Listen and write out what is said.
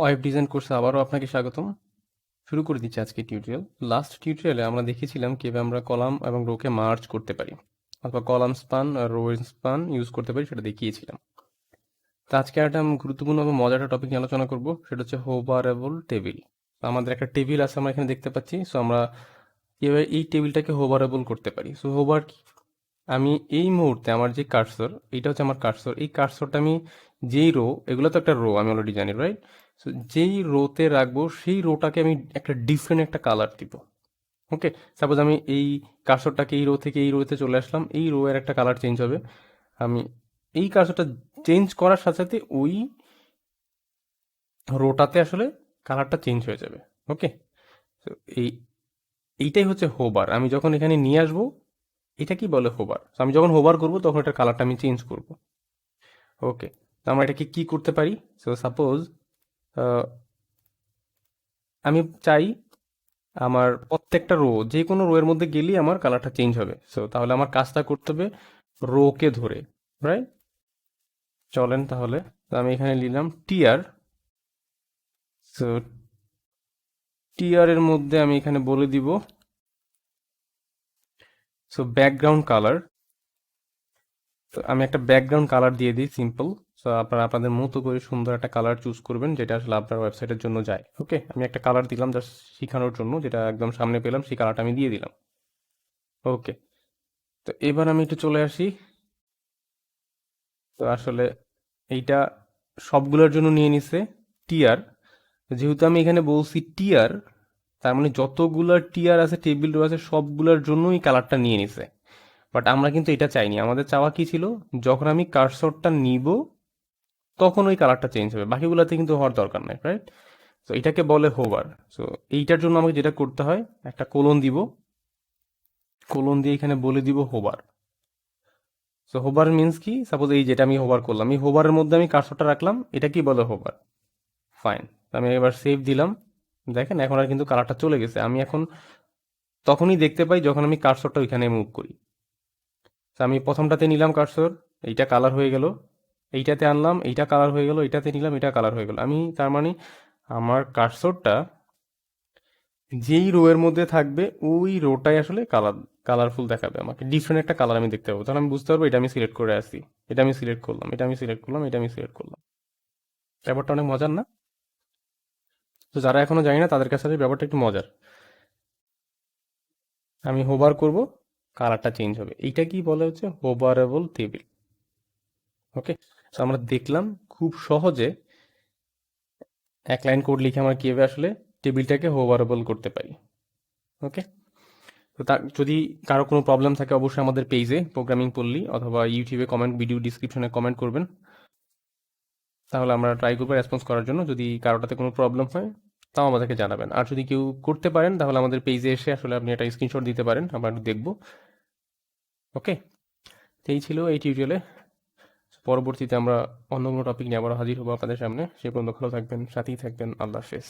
Web design কোর্সে আবারও আপনাকে স্বাগতম। শুরু করে দিচ্ছি আজকে টিউটোরিয়াল। লাস্ট টিউটোরিয়ালে আমরা দেখেছিলাম কিভাবে আমরা কলাম এবং রোকে মার্জ করতে পারি, অথবা কলাম স্পান আর রো স্পান ইউজ করতে পারি, সেটা দেখিয়েছিলাম। তো আজকে একটা গুরুত্বপূর্ণ এবং মজার টপিক নিয়ে আলোচনা করব, সেটা হচ্ছে হোভারেবল টেবিল। আমাদের একটা টেবিল আছে, আমরা এখানে দেখতে পাচ্ছি। সো আমরা এবার এই টেবিলটাকে হোভারেবল করতে পারি। সো হোভার কি? আমি এই মুহূর্তে আমার যে কার্সর, এটা হচ্ছে আমার কার্সর, এই কার্সরটা আমি যেই রো, এগুলো তো একটা রো আমি অলরেডি জানি, রাইট? সো যেই রোতে রাখবো সেই রোটাকে আমি একটা ডিফারেন্ট একটা কালার দিব। ওকে, সাপোজ আমি এই কার্সরটাকে এই রো থেকে এই রোতে চলে আসলাম, এই রো এর একটা কালার চেঞ্জ হবে। আমি এই কার্সরটা চেঞ্জ করার সাথে সাথে ওই রোটাতে আসলে কালারটা চেঞ্জ হয়ে যাবে। ওকে, তো এই এইটাই হচ্ছে হোবার। আমি যখন এখানে নিয়ে আসবো, এটা কি বলে হোবার। আমি যখন হোবার করব তখন এটার কালারটা আমি চেঞ্জ করব। ওকে, তো আমরা এটাকে কি করতে পারি? সো সাপোজ আমি চাই আমার প্রত্যেকটা রো, যে কোনো রো এর মধ্যে গেলেই আমার কালারটা চেঞ্জ হবে। সো তাহলে আমার কাজটা করতে হবে রোকে ধরে, রাইট? চলেন তাহলে। তো আমি এখানে নিলাম টিয়ার। সো টিয়ার এর মধ্যে আমি এখানে বলে দিব সো ব্যাকগ্রাউন্ড কালার। তো আমি একটা ব্যাকগ্রাউন্ড কালার দিয়ে দিই, সিম্পল। সো আপনারা আপনাদের মতো করে সুন্দর একটা কালার চুজ করবেন, যেটা আসলে আপনার ওয়েবসাইটের জন্য যায়। ওকে, আমি একটা কালার দিলাম জাস্ট শেখানোর জন্য, যেটা একদম সামনে পেলাম সেই কালারটা আমি দিয়ে দিলাম। ওকে, তো এবার আমি একটু চলে আসি। তো আসলে এইটা সবগুলোর জন্য নিয়ে নিছে টিয়ার। যেহেতু আমি এখানে বলছি টিয়ার, তার মানে যতগুলো টিয়ার আছে, টেবিল রো আছে, সবগুলোর জন্যই কালারটা নিয়ে নিছে। বাট আমরা কিন্তু এটা চাইনি। আমাদের চাওয়া কি ছিল, যখন আমি কার্সরটা নিব তখন ওই কালারটা চেঞ্জ হবে, বাকিগুলোতে কিন্তু হওয়ার দরকার নাই, রাইট? তো এটাকে বলে হোভার। সো এইটার জন্য আমাকে যেটা করতে হয়, একটা কোলন দিব, কোলন দিয়ে এখানে বলে দিব হোভার। সো হোভার মিন্স কি, সাপোজ এই যেটা আমি হোভার করলাম, এই হোভারের মধ্যে আমি কার্সরটা রাখলাম, এটা কি বলে হোভার। ফাইন, আমি এবার সেভ দিলাম। দেখেন এখন আর কিন্তু কালারটা চলে গেছে। আমি এখন তখনই দেখতে পাই যখন আমি কার্সরটা ওইখানে মুভ করি। তো আমি প্রথমটাতে নিলাম কার্সর, এইটা কালার হয়ে গেল। এইটাতে আনলাম, এইটা কালার হয়ে গেল। এইটাতে নিলাম, এটা কালার হয়ে গেল। আমি তার মানে আমার কার্সরটা যেই রো এর মধ্যে থাকবে ওই রোটাই আসলে কালারফুল দেখাবে, আমাকে ডিফারেন্ট একটা কালার আমি দেখতে পাবো। তাহলে আমি বুঝতে পারবো এটা আমি সিলেক্ট করে আসছি, এটা আমি সিলেক্ট করলাম, এটা আমি সিলেক্ট করলাম, এটা আমি সিলেক্ট করলাম। ব্যাপারটা অনেক মজার না? তো যারা এখনো জানি না তাদের কাছে আসলে ব্যাপারটা একটু মজার। আমি হোভার করব, কালারটা চেঞ্জ হবে। এইটা কি বলে হচ্ছে হোভারেবল টেবিল। ওকে, তো আমরা দেখলাম খুব সহজে এক লাইন কোড লিখে আমরা কিভাবে আসলে টেবিলটাকে হোভারেবল করতে পারি। ওকে, তো তার যদি কারো কোনো প্রবলেম থাকে অবশ্যই আমাদের পেজে প্রোগ্রামিং পল্লী অথবা ইউটিউবে কমেন্ট, ভিডিও ডিসক্রিপশনে কমেন্ট করবেন, তাহলে আমরা ট্রাই করবো রেসপন্স করার জন্য। যদি কারোটাতে কোনো প্রবলেম হয় তাও আমাদেরকে জানাবেন। আর যদি কেউ করতে পারেন তাহলে আমাদের পেজে এসে আসলে আপনি একটা স্ক্রিনশট দিতে পারেন, আমরা একটু দেখবো। ওকে, এই ছিল এই টিউটোরিয়ালে। পরবর্তীতে আমরা অন্য কোনো টপিক নিয়ে আবার হাজির হবো আপনাদের সামনে। সে পর্যন্ত ভালো থাকবেন, সাথেই থাকবেন। আল্লাহ হাফেজ।